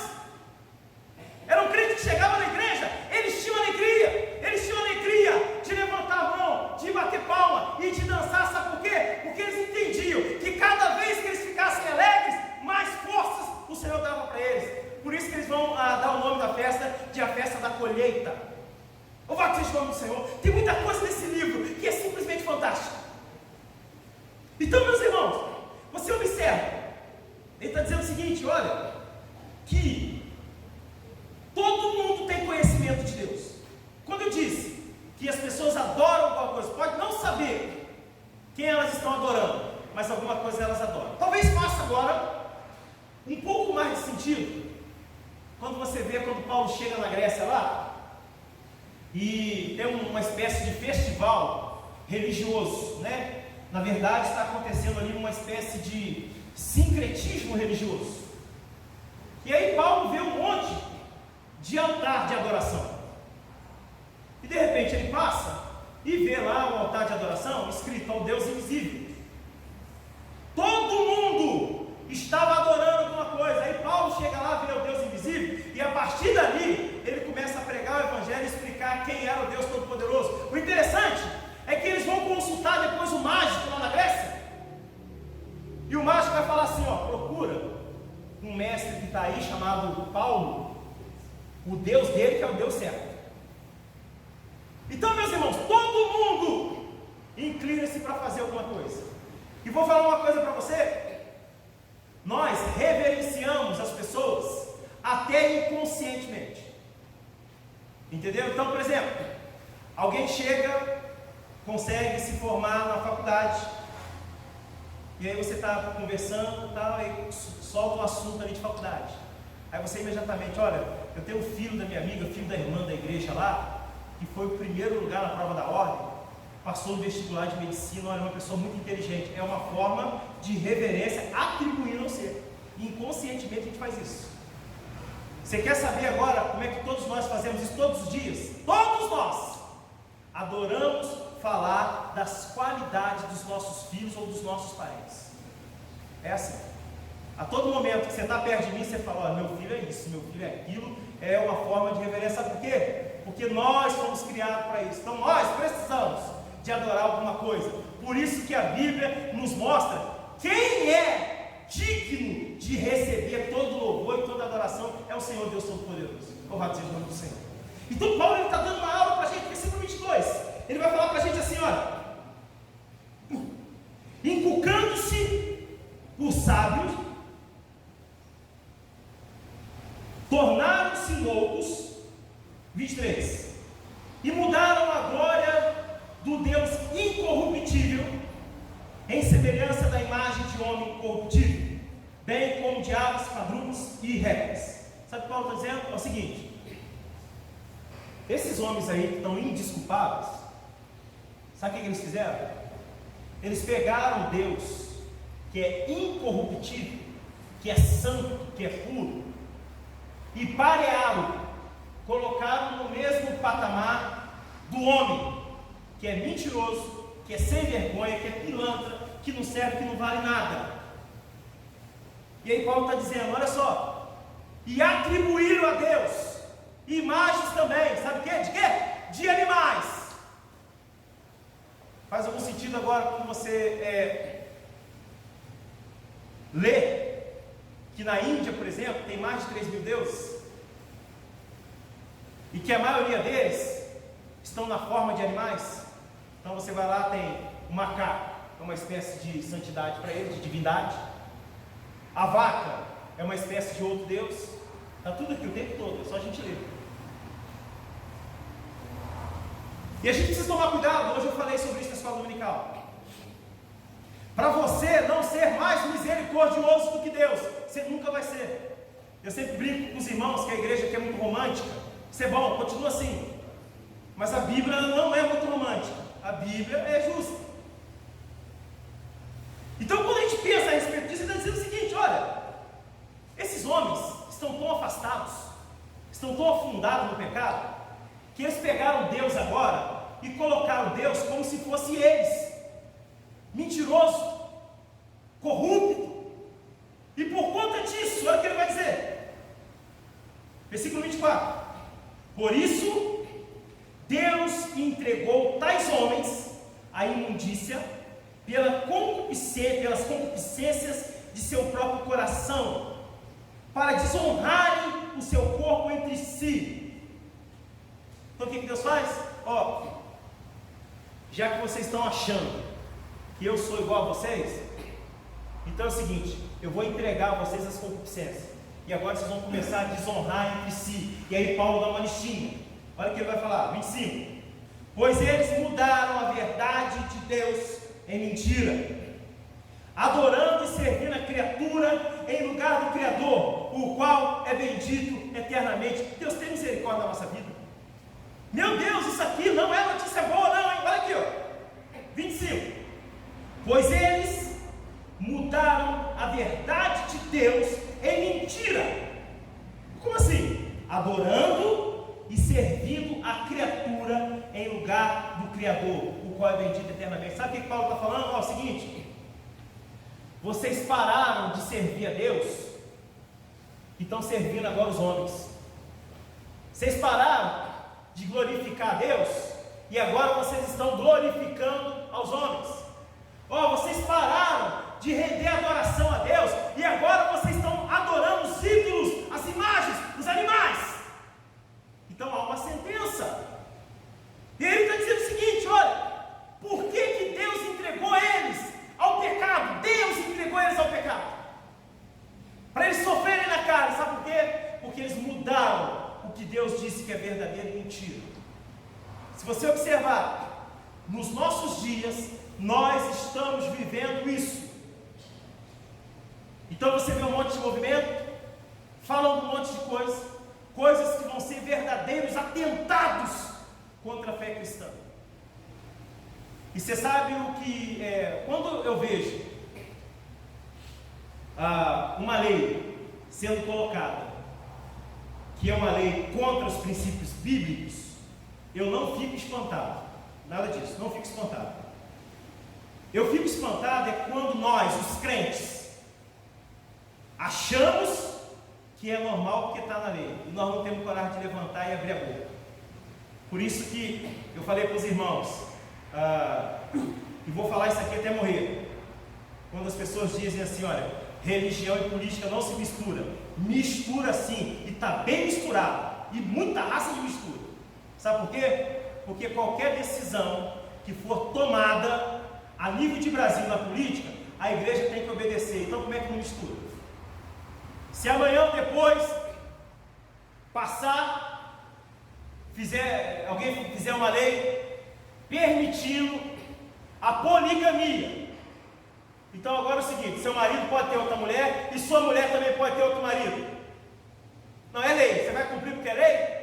Eram crentes que chegavam na igreja, eles tinham alegria. Eles tinham alegria de levantar a mão, de bater palma e de dançar. Sabe por quê? Porque eles entendiam que cada vez que eles ficassem alegres, mais forças o Senhor dava para eles. Por isso que eles vão dar o nome da festa de a festa da colheita. Louvado seja o nome do Senhor. Tem muita coisa nesse livro que é simplesmente fantástica. Então, meus irmãos, você observa, ele está dizendo o seguinte: olha, que todo mundo tem conhecimento de Deus. Quando eu disse que as pessoas adoram alguma coisa, pode não saber quem elas estão adorando, mas alguma coisa elas adoram. Talvez faça agora um pouco mais de sentido quando você vê quando Paulo chega na Grécia lá e tem uma espécie de festival religioso, né? Na verdade está acontecendo ali uma espécie de sincretismo religioso. E aí Paulo vê um monte de altar de adoração. E de repente ele passa e vê lá um altar de adoração escrito ao Deus invisível. Todo mundo estava adorando alguma coisa. Aí Paulo chega lá, vê o Deus invisível, e a partir dali ele começa a pregar o evangelho e explicar quem era o Deus Todo-Poderoso. O interessante é que eles vão consultar depois o mágico lá na Grécia, e o mágico vai falar assim: ó, procura um mestre que está aí chamado Paulo, o Deus dele que é o Deus certo. Então, meus irmãos, todo mundo inclina-se para fazer alguma coisa. E vou falar uma coisa para você: nós reverenciamos as pessoas até inconscientemente. Entendeu? Então, por exemplo, alguém chega, consegue se formar na faculdade, e aí você está conversando e tal, e solta um assunto ali de faculdade. Aí você imediatamente: olha, eu tenho um filho da minha amiga, filho da irmã da igreja lá, que foi o primeiro lugar na prova da ordem, passou no vestibular de medicina, era uma pessoa muito inteligente. É uma forma de reverência atribuída ao ser. Inconscientemente a gente faz isso. Você quer saber agora como é que todos nós fazemos isso todos os dias? Todos nós adoramos falar das qualidades dos nossos filhos ou dos nossos parentes. É assim. A todo momento que você está perto de mim, você fala: olha, meu filho é isso, meu filho é aquilo. É uma forma de reverência. Sabe por quê? Porque nós fomos criados para isso. Então nós precisamos de adorar alguma coisa. Por isso que a Bíblia nos mostra quem é digno de receber todo louvor e toda adoração. É o Senhor Deus Todo-Poderoso. Louvado seja o nome do Senhor. Então Paulo está dando uma aula para a gente, versículo 22. Ele vai falar para a gente assim: olha, inculcando-se por sábios, tornaram-se loucos, 23, e mudaram a glória do Deus incorruptível em semelhança da imagem de homem corruptível, bem como de aves, quadrúpedes e répteis. Sabe o que Paulo está dizendo? É o seguinte: esses homens aí que estão indesculpáveis, sabe o que eles fizeram? Eles pegaram Deus, que é incorruptível, que é santo, que é puro, e parearam, colocaram no mesmo patamar do homem, que é mentiroso, que é sem vergonha, que é pilantra, que não serve, que não vale nada. E aí Paulo está dizendo: olha só, e atribuíram a Deus imagens também, sabe o que? De quê? De animais. Faz algum sentido agora quando você lê que na Índia, por exemplo, tem mais de 3.000 deuses, e que a maioria deles estão na forma de animais. Então você vai lá, tem o macaco, é uma espécie de santidade para ele, de divindade. A vaca é uma espécie de outro deus. Está tudo aqui o tempo todo, é só a gente ler. E a gente precisa tomar cuidado. Hoje eu falei sobre isso na escola dominical. Para você não ser mais misericordioso do que Deus, você nunca vai ser. Eu sempre brinco com os irmãos que a igreja aqui é muito romântica. Isso é bom, continua assim. Mas a Bíblia não é muito romântica. A Bíblia é justa. Então, quando a gente pensa a respeito disso, ele está dizendo o seguinte: olha, esses homens estão tão afastados, estão tão afundados no pecado, que eles pegaram Deus agora e colocaram Deus como se fosse eles, mentiroso, corrupto. E por conta disso, olha o que ele vai dizer, versículo 24: por isso Deus entregou tais homens à imundícia pelas concupiscências de seu próprio coração, para desonrarem o seu corpo entre si. Então o que Deus faz? Ó, já que vocês estão achando que eu sou igual a vocês, então é o seguinte: eu vou entregar a vocês as concupiscências, e agora vocês vão começar a desonrar entre si. E aí Paulo dá uma listinha. Olha o que ele vai falar, 25: pois eles mudaram a verdade de Deus em mentira, adorando e servindo a criatura em lugar do Criador, o qual é bendito eternamente. Deus tem misericórdia da nossa vida. Meu Deus, isso aqui não é notícia boa não, hein? Olha aqui, ó, 25: pois eles mudaram a verdade de Deus em mentira. Como assim? Adorando e servindo a criatura em lugar do Criador, o qual é bendito eternamente. Sabe o que Paulo está falando? Ó, é o seguinte: vocês pararam de servir a Deus e estão servindo agora os homens. Vocês pararam de glorificar a Deus e agora vocês estão glorificando aos homens. Ó, vocês pararam de render adoração a Deus e agora vocês estão adorando os ídolos, as imagens, os animais. Então há uma sentença. E ele está dizendo o seguinte: olha, por que Deus entregou eles ao pecado? Deus entregou eles ao pecado para eles sofrerem na carne. Sabe por quê? Porque eles mudaram o que Deus disse que é verdadeiro e mentira. Se você observar, nos nossos dias nós estamos vivendo isso. Então você vê um monte de movimento, falam um monte de coisas que vão ser verdadeiros atentados contra a fé cristã. E você sabe o que quando eu vejo uma lei sendo colocada, que é uma lei contra os princípios bíblicos, eu não fico espantado, nada disso, não fico espantado. Eu fico espantado quando nós, os crentes, Achamos que é normal porque está na lei, e nós não temos coragem de levantar e abrir a boca. Por isso que eu falei para os irmãos, e vou falar isso aqui até morrer, quando as pessoas dizem assim, olha, religião e política não se mistura sim, e está bem misturado, e muita raça de mistura. Sabe por quê? Porque qualquer decisão que for tomada a nível de Brasil na política, a igreja tem que obedecer. Então como é que não mistura? Se amanhã ou depois alguém fizer uma lei permitindo a poligamia, então agora é o seguinte, seu marido pode ter outra mulher e sua mulher também pode ter outro marido. Não é lei, você vai cumprir porque é lei?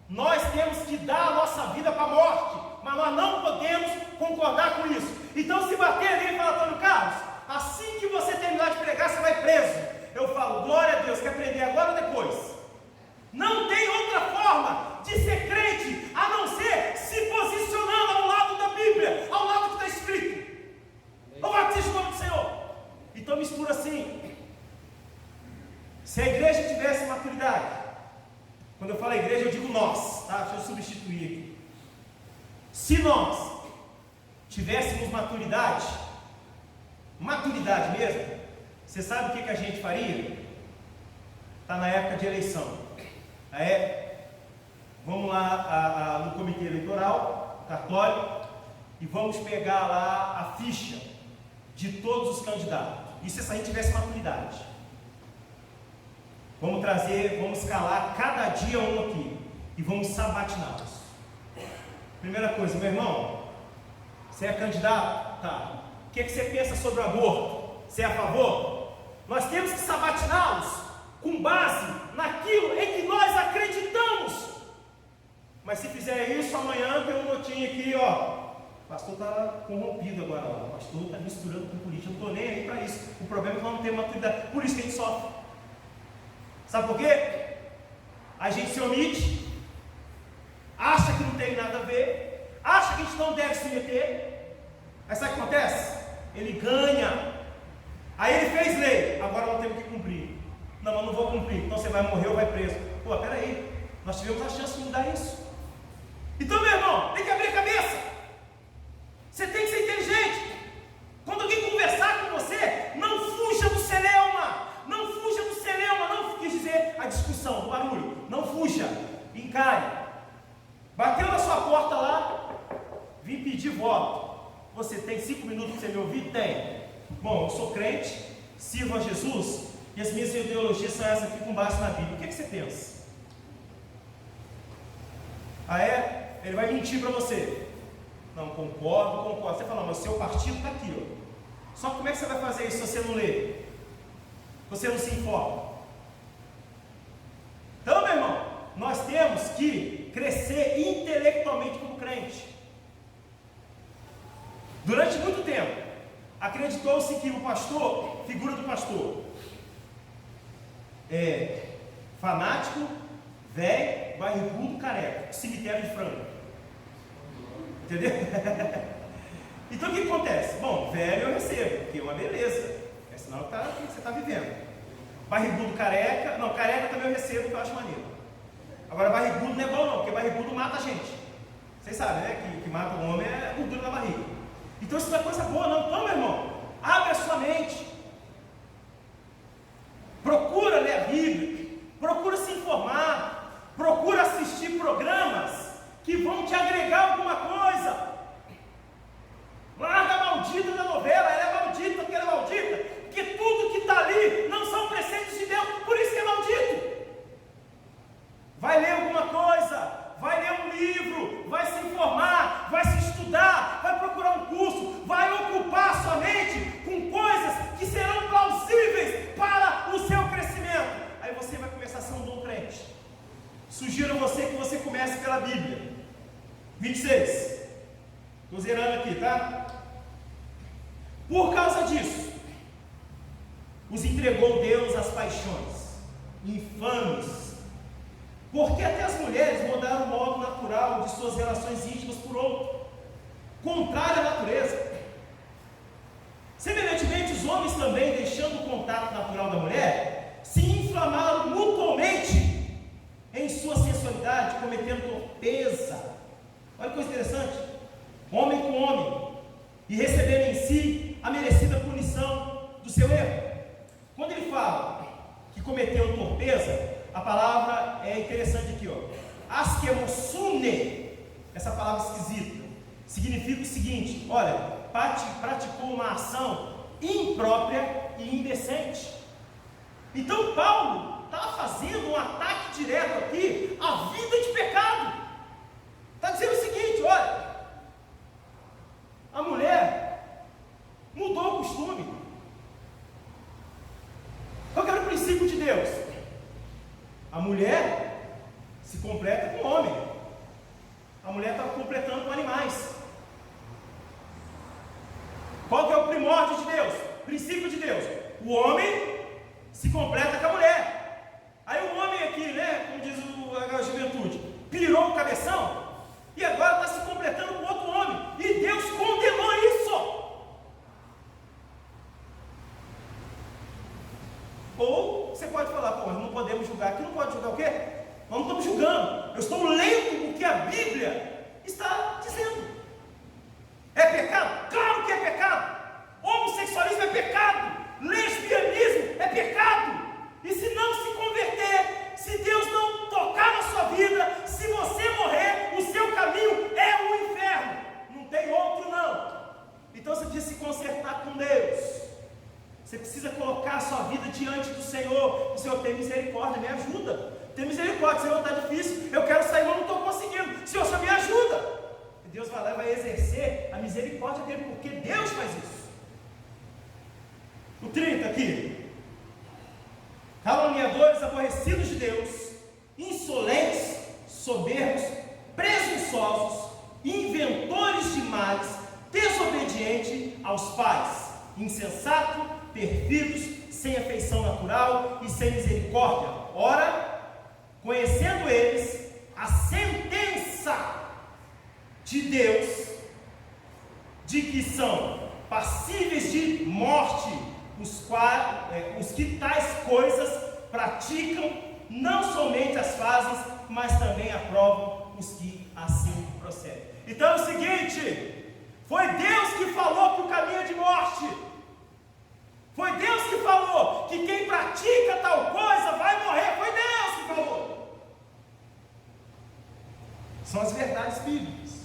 Nós temos que dar a nossa vida para a morte, mas nós não podemos concordar com isso. Então se bater ali e falar, Antônio Carlos, assim que você terminar de pregar, você vai preso. Eu falo, glória a Deus, quer aprender agora ou depois? Não tem outra forma de ser crente, a não ser se posicionando ao lado da Bíblia, ao lado que está escrito. Louvado seja o nome do Senhor. Então mistura assim. Se a igreja tivesse maturidade, quando eu falo igreja eu digo nós, tá? Deixa eu substituir aqui. Se nós tivéssemos maturidade mesmo, você sabe o que a gente faria? Está na época de eleição. Vamos lá no comitê eleitoral, cartório, e vamos pegar lá a ficha de todos os candidatos. Isso se a gente tivesse maturidade. Vamos escalar cada dia um aqui e vamos sabatiná-los. Primeira coisa, meu irmão, você é candidato? Tá. O que você pensa sobre o aborto? Você é a favor? Nós temos que sabatiná-los com base naquilo em que nós acreditamos. Mas se fizer isso, amanhã tem um notinho aqui, ó. O pastor está corrompido agora, ó. O pastor está misturando com política. Eu não estou nem aí para isso. O problema é que nós não temos maturidade. Por isso que a gente sofre. Sabe por quê? A gente se omite, acha que não tem nada a ver, acha que a gente não deve se meter. Aí sabe o que acontece? Ele ganha. Aí ele fez lei, agora nós temos que cumprir. Não, eu não vou cumprir, então você vai morrer ou vai preso. Pô, peraí, nós tivemos a chance de mudar isso. Então, meu irmão, tem que abrir a cabeça. Você tem que ser inteligente. Quando alguém conversar com você, não fuja do celeuma. Não fuja do celeuma, não quis dizer a discussão, o barulho. Não fuja, encare. Bateu na sua porta lá, vim pedir voto. Você tem 5 minutos para você me ouvir? Tem. Bom, eu sou crente, sirvo a Jesus e as minhas ideologias são essas aqui com base na Bíblia. O que você pensa? Ele vai mentir para você. Não, concordo. Você fala, mas o seu partido está aqui, ó. Só que como é que você vai fazer isso se você não lê? Você não se informa? Então, meu irmão, nós temos que crescer intelectualmente como crente. Durante muito tempo, acreditou-se que o pastor, figura do pastor, é fanático, velho, barrigudo, careca, cemitério de frango. Entendeu? Então o que acontece? Bom, velho eu recebo, porque é uma beleza, é sinal que você está vivendo. Barrigudo, careca, não, careca também eu recebo, que eu acho maneiro. Agora barrigudo não é bom não, porque barrigudo mata a gente. Vocês sabem, né, que mata o homem é a gordura da barriga. Então isso não é coisa boa não. Então, meu irmão, abre a sua mente. Procura ler a Bíblia, procura se informar, procura assistir programas que vão te agregar alguma coisa. Larga a maldita da novela, ela é maldita porque ela é maldita, porque tudo que está ali não são preceitos de Deus, por isso que é maldito. Vai ler alguma coisa, vai ler um livro, vai se informar, vai se estudar, vai procurar um curso, vai ocupar sua mente com coisas que serão plausíveis para o seu crescimento. Aí você vai começar a ser um bom crente. Sugiro a você que você comece pela Bíblia. 26. Estou zerando aqui, tá? Por causa disso, os entregou Deus às paixões infames, porque até as mulheres mudaram o modo natural de suas relações íntimas por outro, contrário à natureza. Semelhantemente, os homens também, deixando o contato natural da mulher, e recebendo em si a merecida punição do seu erro. Quando ele fala que cometeu torpeza, a palavra é interessante aqui, askemosune, essa palavra esquisita, significa o seguinte: olha, praticou uma ação imprópria e indecente. Então Paulo está fazendo um ataque direto aqui à vida de pecado. Está dizendo o seguinte: olha, a mulher mudou o costume. Qual que era o princípio de Deus? A mulher se completa com o homem. A mulher estava completando com animais. Qual que é o primórdio de Deus? Princípio de Deus: o homem se completa com a mulher. Aí o homem aqui, como diz a juventude, pirou o cabeção e agora está se completando com outro homem. E Deus condenou isso. Ou você pode falar: pô, não podemos julgar. Aqui não pode julgar o quê? Nós não estamos julgando. Eu estou lendo o que a Bíblia está dizendo. É pecado? Claro que é pecado. Homossexualismo é pecado. Lesbianismo é pecado. E se não se converter, se Deus não tocar na sua vida, se você morrer, o seu caminho é o inferno. Não tem outro não. Então você precisa se consertar com Deus. Você precisa colocar a sua vida diante do Senhor. O Senhor, tem misericórdia, me ajuda. Tem misericórdia, Senhor, está difícil. Eu quero sair, mas não estou conseguindo. Senhor, me ajuda. E Deus vai lá e vai exercer a misericórdia dele, porque Deus faz isso. O 30 aqui: caluniadores, aborrecidos de Deus, insolentes, soberbos, presunçosos, inventores de males, desobedientes aos pais, insensato, perfidos, sem afeição natural e sem misericórdia. Ora, conhecendo eles a sentença de Deus, de que são passíveis de morte os que tais coisas praticam, não somente as fazem, mas também aprovam os que assim procedem. Então é o seguinte: foi Deus que falou que o caminho é de morte. Foi Deus que falou que quem pratica tal coisa vai morrer. Foi Deus que falou. São as verdades bíblicas.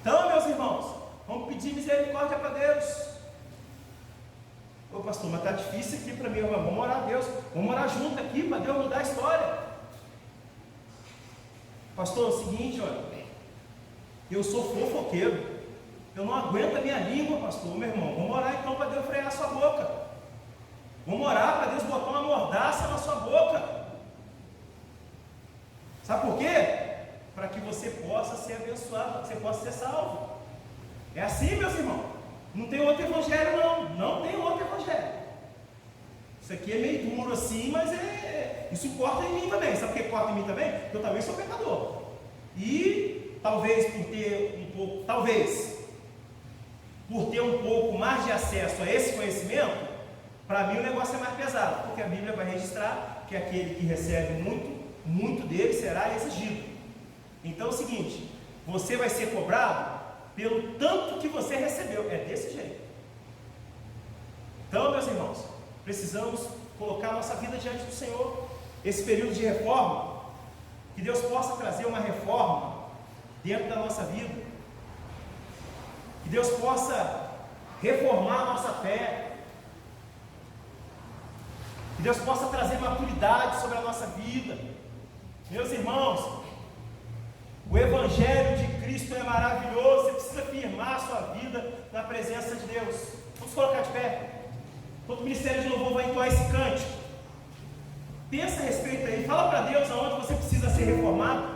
Então, meus irmãos, vamos pedir misericórdia para Deus. Ô pastor, mas está difícil aqui para mim. Vamos orar a Deus. Vamos orar junto aqui para Deus mudar a história. Pastor, é o seguinte, olha, eu sou fofoqueiro. Eu não aguento a minha língua, pastor. Meu irmão, vamos orar então para Deus frear a sua boca. Vamos orar para Deus botar uma mordaça na sua boca. Sabe por quê? Para que você possa ser abençoado, para que você possa ser salvo. É assim, meus irmãos. Não tem outro evangelho não. Não tem outro evangelho. Isso aqui é meio duro assim, mas isso corta em mim também. Sabe por que corta em mim também? Porque eu também sou pecador. E talvez por ter um pouco mais de acesso a esse conhecimento, para mim o negócio é mais pesado, porque a Bíblia vai registrar que aquele que recebe muito dele será exigido. Então é o seguinte: você vai ser cobrado pelo tanto que você recebeu. É desse jeito. Então, meus irmãos, precisamos colocar a nossa vida diante do Senhor. Esse período de reforma, que Deus possa trazer uma reforma dentro da nossa vida, que Deus possa reformar a nossa fé, que Deus possa trazer maturidade sobre a nossa vida. Meus irmãos, o Evangelho de Cristo é maravilhoso. Você precisa firmar a sua vida na presença de Deus. Vamos colocar de pé. Todo o Ministério de Louvor vai entoar esse cântico. Pensa a respeito aí. Fala para Deus aonde você precisa ser reformado.